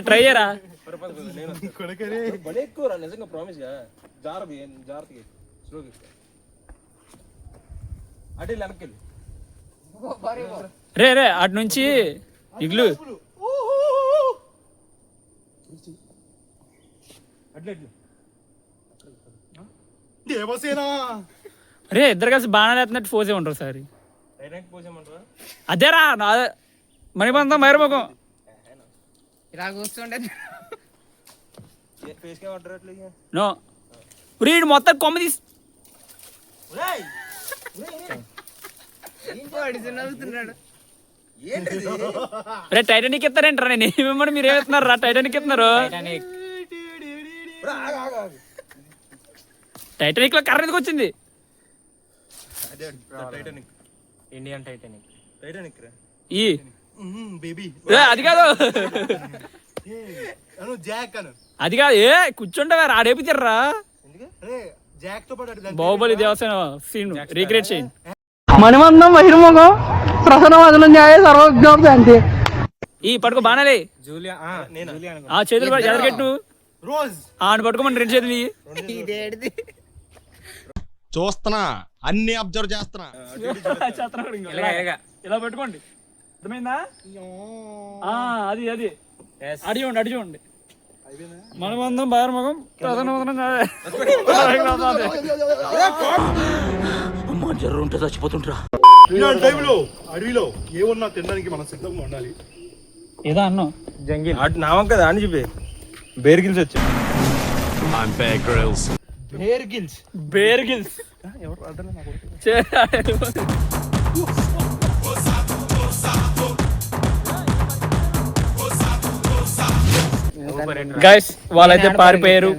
Try చేయరా ఎక్కువ నిజంగా ప్రామిస్ గా జాగ్రత్తగా స్లోగా అటు వెనక్కి రే రే అటు నుంచి ఇగ్లు రే ఇద్దరు కలిసి బాణాలు వేస్తున్నట్టు పోసే ఉంటారు సార్ అదేరా మణిబంధం మైరముఖం ఇలా కూర్చుంటే నో వీడు మొత్తం కొమ్మ తీసి నవ్వుతున్నాడు. రే టైటానిక్ ఎత్తారేంటారా నేను ఏమేమని మీరు ఏమవుతున్నారు రా టైటానిక్ ఎత్తున్నారు టైటానిక్ లో కర్ర ఎందుకు వచ్చింది ఇండియన్ టైటానిక్ ఈ అది కాదు అది కాదు ఏ కూర్చుంటావా ఆడేపి తిర్రా బాహుబలి దేవసేన సీన్ రీక్రియేట్ చేయండి మణిమందం బహిర్ముఖం ప్రసన్నవదనం న్యాయ సర్వజ్ఞానం శాంతి. ఈ పట్టుకో బాణాలే ఆ చేతులు ఎదరగట్టు ఆడు పట్టుకోమని రెండు చేతులు చూస్తున్నా అన్ని అబ్జర్వ్ చేస్తున్నా ఇలా పెట్టుకోండి అర్థమైందా అది అది అడిగండి అడిగండి మనమందం బారముఖం ప్రసన్నవదనం అమ్మ జర్రు ఉంటే చచ్చిపోతుంటరా అడవిలో ఏమన్నా తినడానికి మనం సిద్ధంగా ఉండాలి. ఏదో అన్నం జంగిల్ నామం కదా అని చెప్పి బేర్ గిల్స్ వచ్చా బేర్ గిల్స్ గైస్ వాళ్ళైతే పారిపోయారు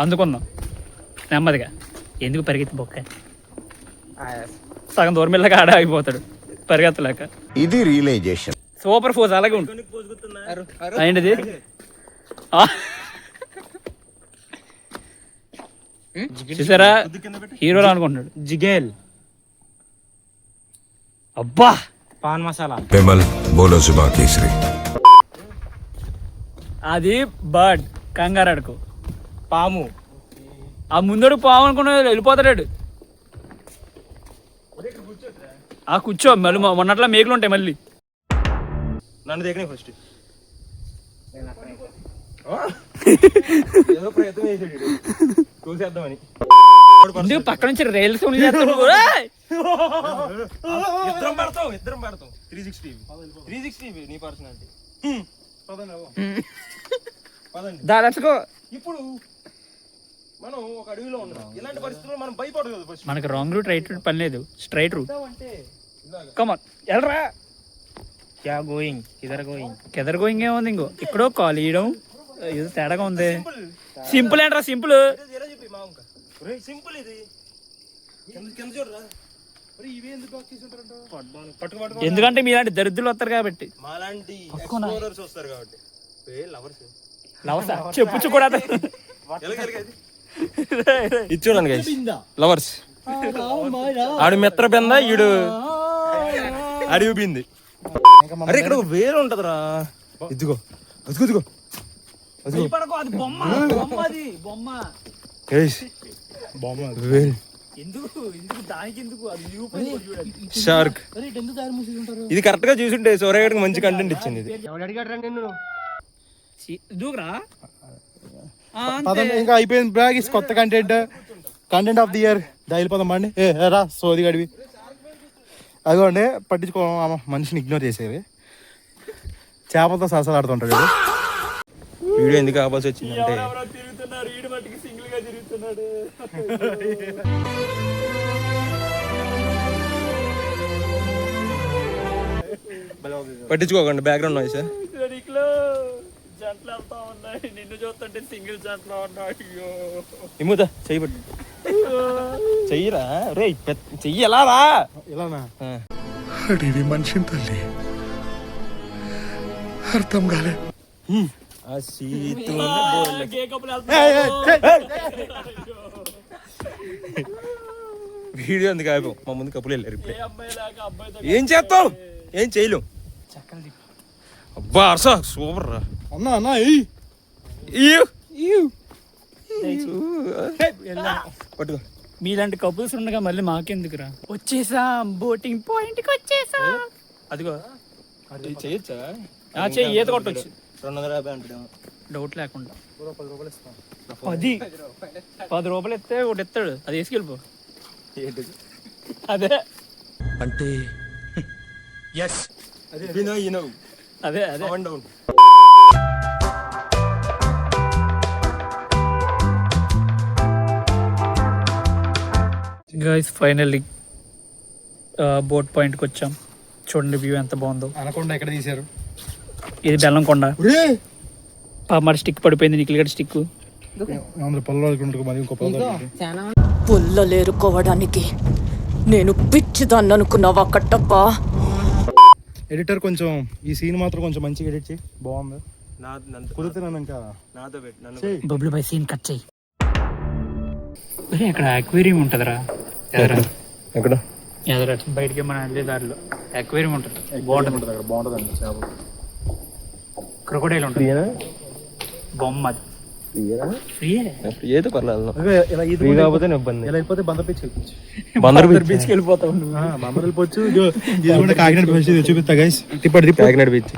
అందుకున్నాం నెమ్మదిగా ఎందుకు పరిగెత్తి బొక్క సగం దూరం వెళ్ళక ఆడ ఆగిపోతాడు పరిగెత్తలేక ఇది రియలైజేషన్ సూపర్ ఫోజ్ అలాగే ఉంటుంది అయింది చూసారా హీరోలా అనుకుంటున్నాడు జిగేల్ అబ్బా పాన్ మసాలా బోలో సుబా కేసరి అది బర్డ్ కంగారాడుకో పాము ఆ ముందడు పాము అనుకున్న వెళ్ళిపోతాడు ఆ కూర్చో మళ్ళీ మొన్నట్లా మేకలు ఉంటాయి మళ్ళీ నన్ను దగ్గర ఫస్ట్ ఏదో ప్రయత్నం చేసాడు చూసేద్దామని ఎందుకు పక్క నుంచి రైల్స్ ఇద్దరం పడతాం 360 నీ పర్సనాలిటీ దాచుకో ఇప్పుడు మనం ఒక అడవిలో ఉన్నాం ఇలాంటి పరిస్థితుల్లో మనం భయపడదు ఫస్ట్ మనకి రాంగ్ రూట్ రైట్ రూట్ పని లేదు స్ట్రైట్ రూట్ కమాన్ ఎల్రా క్యా గోయింగ్ కెదర్ గోయింగ్ ఏముంది ఇంకో ఇక్కడో కాల్ ఇయడం ఇది తేడాగా ఉంది సింపుల్ ఏంట్రా సింపుల్ సింపుల్ ఇది కింద చూడరా ఎందుకంటే మీలాంటి దరిద్రులు వస్తారు కాబట్టి మాలాంటి ఎక్స్ప్లోరర్స్ వస్తారు కాబట్టి లవర్సా చెప్పుచ్చు కూడా ఇది చూడండి లవర్స్ ఆడు మిత్ర బింద ఈడు అడివి బింది అరే ఇక్కడ ఒక వేరు ఉంటదిరా ఇదిగో అదిగో షార్క్ ఇది కరెక్ట్ గా చూసుంటే సూర్యగడికి మంచి కంటెంట్ ఇచ్చింది ఇది ఇంకా అయిపోయింది బ్రాగ్ ఇస్ కొత్త కంటెంట్ ఆఫ్ ది ఇయర్ వెళ్ళిపోదాం అండి రా సోది గడివి అదిగోండి పట్టించుకోవడం మనిషిని ఇగ్నోర్ చేసేవి చేపలతో సరసాలు ఆడుతుంటాడు వీడియో ఎందుకు ఆపాల్సి వచ్చిందంటే పట్టించుకోకండి బ్యాక్గ్రౌండ్ నాయిస్ నిన్ను చూస్తుంటే సింగిల్ జంటలో ఉన్నాడు ఇమ్ముతా చెయ్యి పట్టు చెయ్యిరా రే చెయ్యి ఎలా రా ఇలానా అడివి మనిషిని తల్లి అర్థం కాలే వీడియో ఎందుకు ఆగిపో మా ముందు కప్పులు వెళ్ళారు ఇప్పుడే ఏం చేస్తావు ఏం చేయలేం అబ్బా అర్స సూపర్ రా. అన్నా అన్నా ఏయ్ పట్టుకో. మీలాంటి కపుల్స్ ఉండగా మళ్ళీ మాకెందుకురా? వచ్చేసాం, బోటింగ్ పాయింట్ కి వచ్చేసాం. అదిగో చేయొచ్చా? చెయ్యి, ఈత కొట్టొచ్చు 250 అంటే డౌట్ లేకుండా. 10 రూపాయలు ఇస్తే ఒకటి ఇస్తాడు, అది వేసుకెళ్ళిపో. అదే అంటే అదే అదే అదే డౌన్. గైస్ ఫైనల్లీ బోట్ పాయింట్కి వచ్చాం. చూడండి వ్యూ ఎంత బాగుందో. అనకుండా ఎక్కడ తీశారు? ఇది బెల్లం కొండ. మరి స్టిక్ పడిపోయింది, నికిలిగడ స్టిక్. పుల్లలేరుకోవడానికి నేను పిచ్చిదాన్ని అనుకున్నావా కట్టప్ప? ఎడిటర్ కొంచెం ఈ సీన్ మాత్రం కొంచెం మంచిగా ఎడిట్ చేయి, బాగుంది. కుదిరితే నన్ను ఇంకా నాతో పెట్టు నన్ను. బబ్లు బై సీన్ కట్ చేయి. అక్కడ అక్వేరియం ఉంటుందిరా. ఎక్కడ? ఎదర బయటికి మన వెళ్ళే దారిలో అక్వేరియం ఉంటుంది, బాగుంటుంది. అక్కడ బాగుంటుంది చేపలు. క్రొకోడైల్ ఉంటుంది, బొమ్మ అది. ఏదో పర్లేదు. ఇలా ఫ్రీ కాకపోతే ఇబ్బంది. ఇలా వెళ్ళిపోతే బందర్ బీచ్ వెళ్ళిపోవచ్చు. బందర్ బీచ్కి వెళ్ళిపోతావు. బందర్ వెళ్ళిపోవచ్చు. కాకినాడ బీచ్ చూపిస్తా గైస్. తిప్పటి కాకినాడ బీచ్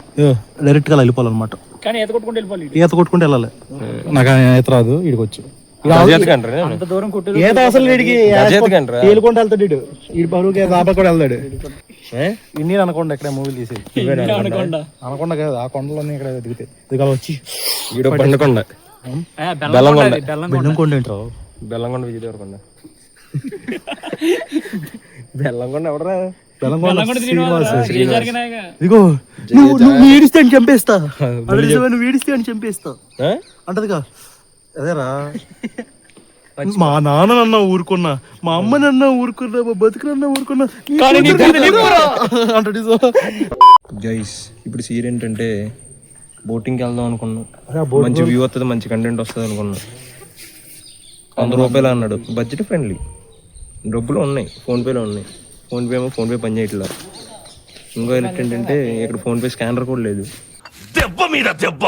డైరెక్ట్ గా వెళ్ళిపోవాలన్నమాట. కానీ ఈత కొట్టుకుంటూ వెళ్ళిపోవాలి. ఈత కొట్టుకుంటూ వెళ్ళాలి. నాకు ఈత రాదు, ఇడికి వచ్చు. అంత దూరం కొట్టు ఈత అసలు వీడికి తేలుకుంటూ వెళ్తాడు. వీడి బరువుకి దాపా కూడా వెళ్తాడు. ఇన్ని అనకుండా ఇక్కడ మూవీలు తీసేది అనకుండా కాదు, ఆ కొండలన్నీ ఇక్కడ దిగుతాయి. ఇది వచ్చి బండకొండ, బెల్లంకొండ ఏంట్రావు? బెల్లంకొండ విజయదేవరకొండ. బెల్లంకొండ ఎవడరా? ఇదిగో నువ్వు ఏడిస్తే అని చంపేస్తా, నువ్వు ఏడిస్తే అని చంపేస్తా అంటదిగా. అదేరా, మా నాన్న ఊరుకున్నా, మా అమ్మ నన్న ఊరుకున్నా, మా బతుకునన్నా ఊరుకున్నా అంటది. గైస్ ఇప్పుడు సీన్ ఏంటంటే బోటింగ్కి వెళ్దాం అనుకున్నాం. మంచి వ్యూ వస్తుంది, మంచి కంటెంట్ వస్తుంది అనుకున్నాం. 100 రూపాయలు అన్నాడు, బడ్జెట్ ఫ్రెండ్లీ. డబ్బులు ఉన్నాయి, ఫోన్పేలో ఉన్నాయి. ఫోన్పే పని చేయట్లా. ఇంకో ఏంటంటే ఇక్కడ ఫోన్పే స్కానర్ కూడా లేదు. దెబ్బ మీద దెబ్బ.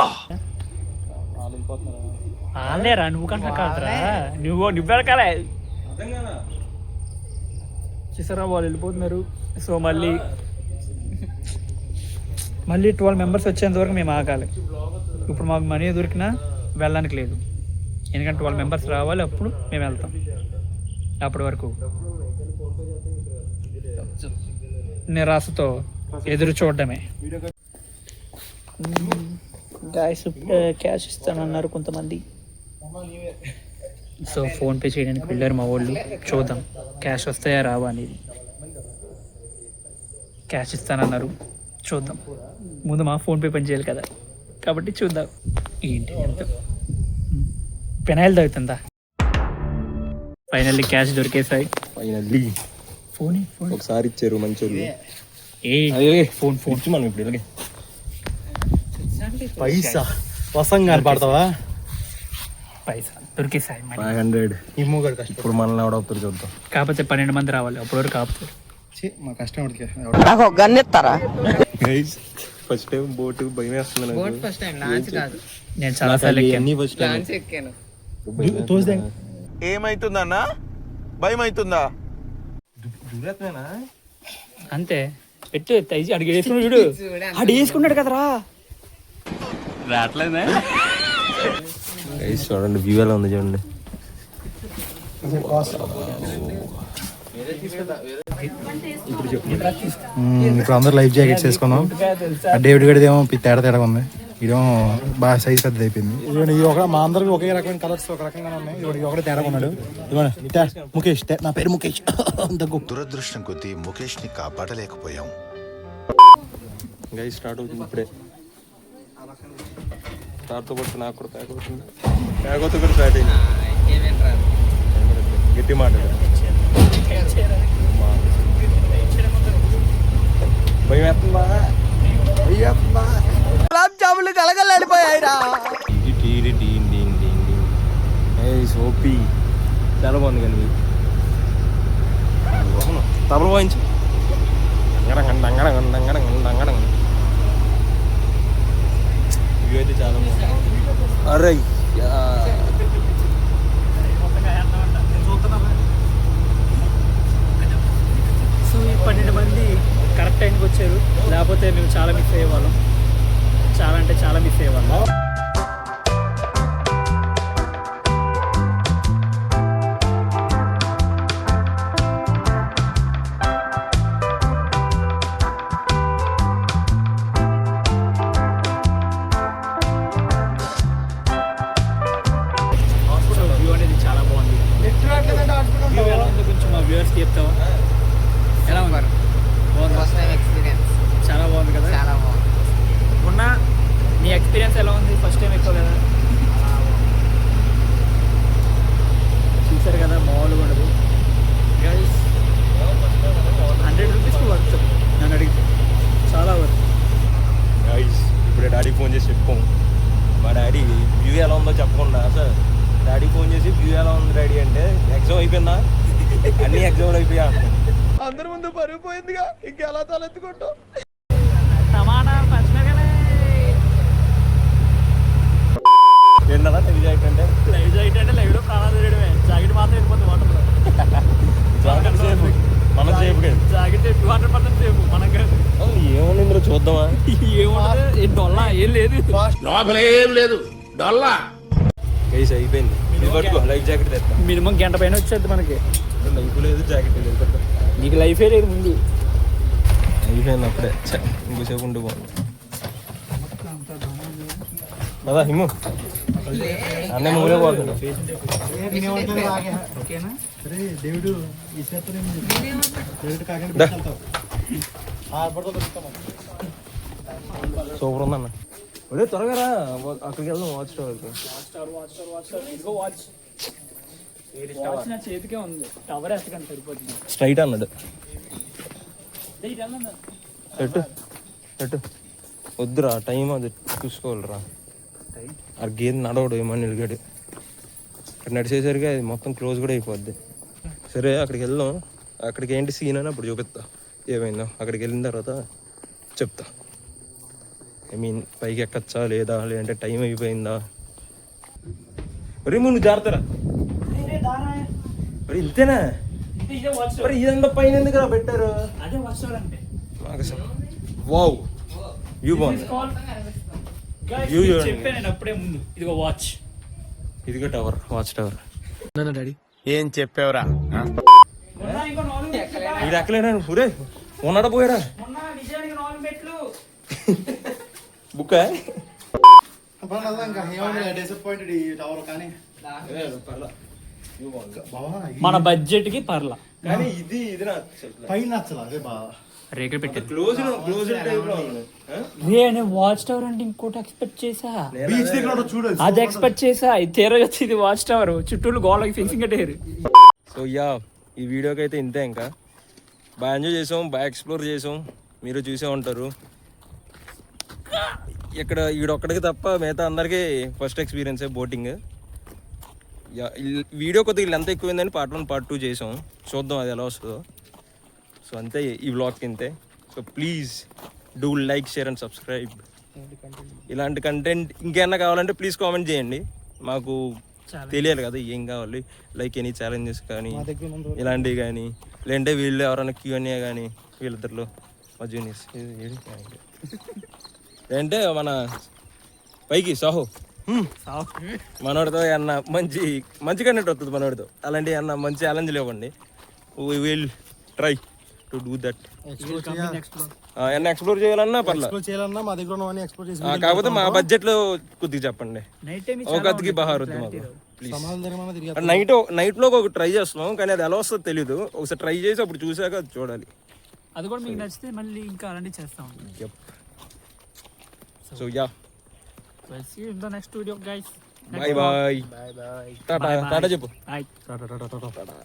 ఆలేరా, నువ్వు కన్నా కాదురా, నువ్వు వెనకాలే చూసారా వాళ్ళు వెళ్ళిపోతున్నారు. సో మళ్ళీ 12 మెంబర్స్ వచ్చేంత వరకు మేము ఆగాలి. ఇప్పుడు మాకు మనీ దొరికినా వెళ్ళడానికి లేదు, ఎందుకంటే 12 మెంబర్స్ రావాలి, అప్పుడు మేము వెళ్తాం. అప్పటి వరకు నిరాశతో ఎదురు చూడడమే. గాయస్ క్యాష్ ఇస్తానన్నారు కొంతమంది, సో ఫోన్పే చేయడానికి వెళ్ళారు మా వాళ్ళు. చూద్దాం క్యాష్ వస్తాయా రావా అనేది. క్యాష్ ఇస్తానన్నారు, చూద్దాం. ముందు మా ఫోన్పే పని చేయాలి కదా, కాబట్టి చూద్దాం. ఏంటి ఎంత పెనాయిల్ తాగుతుందా? ఫైనల్లీ క్యాష్ దొరికేసాయి. ఫైనల్లీ ఫోన్ ఒకసారి ఇచ్చారు మంచి ఫోన్ మనం ఇప్పుడు ఇలాగే పైసా వసంగా పడతావా? పైసా దొరికేసాయి. 500. ఇప్పుడు మనల్ని ఎవడవుతారు చూద్దాం. కాకపోతే 12 మంది రావాలి, అప్పటి వరకు ఆపుతారు. మా కష్టం నాకు ఒక గన్ ఇస్తారా? ఫస్ట్ టైం బోట్ భయం వేస్తుంది. బోట్ ఫస్ట్ టైం, లాంచ్ కాదు. నేను చాలా సార్లు ఎక్కాను. ఫస్ట్ టైం లాంచ్ ఎక్కాను. ఏమైతుందన్నా? భయం అవుతుందా? అంతే పెట్టు తైజీ అడిగి వేసుకున్నాడు చూడు, అడి వేసుకున్నాడు కదరా. రావట్లేదా? చూడండి వ్యూ ఎలా ఉంది చూడండి. ఇప్పుడు అందరు లైఫ్ జాకెట్స్ వేసుకున్నాం. డేవిడ్ గడిది ఏమో తేడా ఉంది, ఇదేమో బాగా సైజ్ పెద్దది అయిపోయింది. ఇది ఒక మా అందరికి ఒకే రకమైన కలర్స్ ఒక రకంగా ఉన్నాయి. ఇది ఒకటే తేడా ఉన్నాడు. ముఖేష్, నా పేరు ముఖేష్. దురదృష్టం కొద్దీ ముఖేష్ ని కాపాడలేకపోయాం. గైస్ స్టార్ట్ అవుతుంది ఇప్పుడే. స్టార్ట్తో పడుతుంది, నాకు కూడా ప్యాక్ అవుతుంది. ప్యాక్ అవుతుంది కూడా స్టార్ట్ అయింది. గట్టి మాట భయం వేస్తుందా? జాములు కలగలాడిపోయాయిరా. సోపి చాలా బాగుంది. కానీ తబల వాయించు. వ్యూ అయితే చాలా బాగుంది. అరే సో ఈ 12 మంది కరెక్ట్ టైంకి వచ్చారు, లేకపోతే మేము చాలా మిస్ అయ్యేవాళ్ళం, చాలా అంటే చాలా మిస్ అయ్యేవాళ్ళం. సో వ్యూ అనేది చాలా బాగుంది. వ్యూ ఎలా ఉందో కొంచెం మా వ్యూవర్స్కి చెప్తావా? ఎలా ఉంది? బాగుందా? ఫస్ట్ టైం ఎక్స్పీరియన్స్ చాలా బాగుంది కదా. చాలా బాగుంది. మొన్న నీ ఎక్స్పీరియన్స్ ఎలా ఉంది? ఫస్ట్ టైం ఎక్కువ కదా, చూసారు కదా, మామూలుగా ఉండదు గైస్. 100 రూపీస్కి వర్త్ నన్ను అడిగితే, చాలా వర్త్. గైస్ ఇప్పుడే డాడీకి ఫోన్ చేసి చెప్పాం. మా డాడీ వ్యూ ఎలా ఉందో చెప్పకుండా సార్ డాడీకి ఫోన్ చేసి వ్యూ ఎలా ఉంది డాడీ అంటే ఎగ్జామ్ అయిపోయిందా, అన్ని ఎగ్జామ్లు అయిపోయా. అందరి ముందు పరుగు పోయిందిగా, ఇంకెలా తలెత్తుకుంటాం. టమాటా పచ్చిమిరకాయలే. ఏంటన్నా లైవ్ జాకెట్ అంటే? లైవ్ జాకెట్ అంటే లైవ్లో ప్రాణాలు తీయడమే. జాకెట్ మాత్రం వెళ్ళిపోతుంది వాటర్లో. జాకెట్ సేఫ్, మనం సేఫ్ కాదు. జాకెట్ 200% సేఫ్, మనం కాదు. ఏముంది ఇందులో చూద్దామా? ఏముండదు, ఏం డొల్లా ఏం లేదు. గైస్ అయిపోయింది. ఇది పట్టుకో, లైఫ్ జాకెట్ తెస్తా. మినిమం గంట పైన వచ్చేది మనకి. లైఫ్ లేదు, జాకెట్ లేదు. నీకు లైఫే లేదు ముందు. అయిపోయింది అప్పుడే. ఇంకోసేపు ఉండి బాగుంది కదా. హిమ్ము అన్నీ మూలే పోతుంది. సూపర్ ఉందన్న. ఒరే త్వరగా రా, అక్కడికి వెళ్దాం వాచ్ టవర్కి. వాచ్ నా చేతికే ఉంది, టవర్ ఎత్తకండి సరిపోతుంది. స్ట్రైట్ అన్నాడు. ఎట్టు ఎట్టు వద్దురా, టైం అది చూసుకోవాలిరా. ఆ గేదె నడవడు ఏమని నిలగడు. అక్కడ నడిచేసరికి అది మొత్తం క్లోజ్ కూడా అయిపోద్ది. సరే అక్కడికి వెళ్దాం. అక్కడికి ఏంటి సీన్ అని అప్పుడు చూపిస్తా ఏమైందో. అక్కడికి వెళ్ళిన తర్వాత చెప్తా. ఐ మీన్ పైకి ఎక్కచ్చా లేదా, లేదంటే టైం అయిపోయిందా. మరి ముందు జాగ్రత్తరా. మరి ఇంతేనా? మరి ఇదంతా పైన ఎందుకు రా పెట్టారు? అదే వాచ్ టవర్ అంటే. వావ్ వ్యూ బాగుంది. View చూడండి. చెప్పాను నేను అప్పుడే ముందు, ఇదిగో వాచ్. ఇదిగో టవర్, వాచ్ టవర్. డాడీ ఏం చెప్పావురా మొన్న ఇంకో 4 మెట్లు. ఇది ఎక్కలేడా? ఊరే ఉన్నాడా పోయాడా? మొన్న నిజానికి 4 మెట్లు. బుక్ డిసప్పాయింటెడ్ ఈ టవర్ కానీ మన బడ్జెట్ కి పర్లా. కానీ ఇది పైన నచ్చలా అదే బాగా రేకులు పెట్టారు. క్లోజ్ టైప్ లో ఉంది. నేను వాచ్ టవర్ అంటే ఇంకోటి ఎక్స్పెక్ట్ చేసా. బీచ్ దగ్గర చూడదు. అది ఎక్స్పెక్ట్ చేసా. ఇది తీరా వచ్చి ఇది వాచ్ టవర్, చుట్టూ గోడకి ఫిక్సింగ్ కట్టారు. సో యా, ఈ వీడియోకి అయితే ఇంతే. ఇంకా బాగా ఎంజాయ్ చేసాం, బాగా ఎక్స్ప్లోర్ చేసాం. మీరు చూసే ఉంటారు. ఇక్కడ ఈడొక్కడికి తప్ప మిగతా అందరికీ ఫస్ట్ ఎక్స్పీరియన్సే బోటింగ్. వీడియో కొద్దిగా లెంత్ ఎక్కువైందని పార్ట్ 1 పార్ట్ 2 చేసాం. చూద్దాం అది ఎలా వస్తుందో. సో అంతే, ఈ వ్లాగ్కి ఇంతే. So please do like, share and subscribe. ఇలాంటి కంటెంట్ ఇంకేమన్నా కావాలంటే ప్లీజ్ కామెంట్ చేయండి. మాకు తెలియాలి కదా ఏం కావాలి. లైక్ ఎనీ ఛాలెంజెస్ కానీ ఇలాంటివి కానీ, లేదంటే వీళ్ళు ఎవరైనా Q&A కానీ వీళ్ళిద్దరిలో మా జూనియర్స్, లేదంటే మన పైకి సాహో మనోడితో ఏమన్నా మంచి కంటెంట్ వస్తుంది మనోడితో. అలాంటి ఏమన్నా మంచి ఛాలెంజ్లు ఇవ్వండి. We will try to do that. ఏమన్నా ఎక్స్ప్లోర్ చేయాలన్నా పర్లేదు, చేయాలన్నా మా దగ్గర ఉన్నవన్నీ ఎక్స్ప్లోర్ చేసి కాకపోతే మా బడ్జెట్లో కొద్దిగా చెప్పండి. ఒక అతికి బహార్ వద్దు మాకు ప్లీజ్. నైట్లో ఒక ట్రై చేస్తున్నాం, కానీ అది ఎలా వస్తుందో తెలీదు. ఒకసారి ట్రై చేసి అప్పుడు చూసాక అది చూడాలి. అది కూడా మీకు నచ్చితే మళ్ళీ ఇంకా అలాంటివి చేస్తాం. So yeah, see you in the next video guys. Bye bye. టాటా చెప్పు. Bye. టాటా.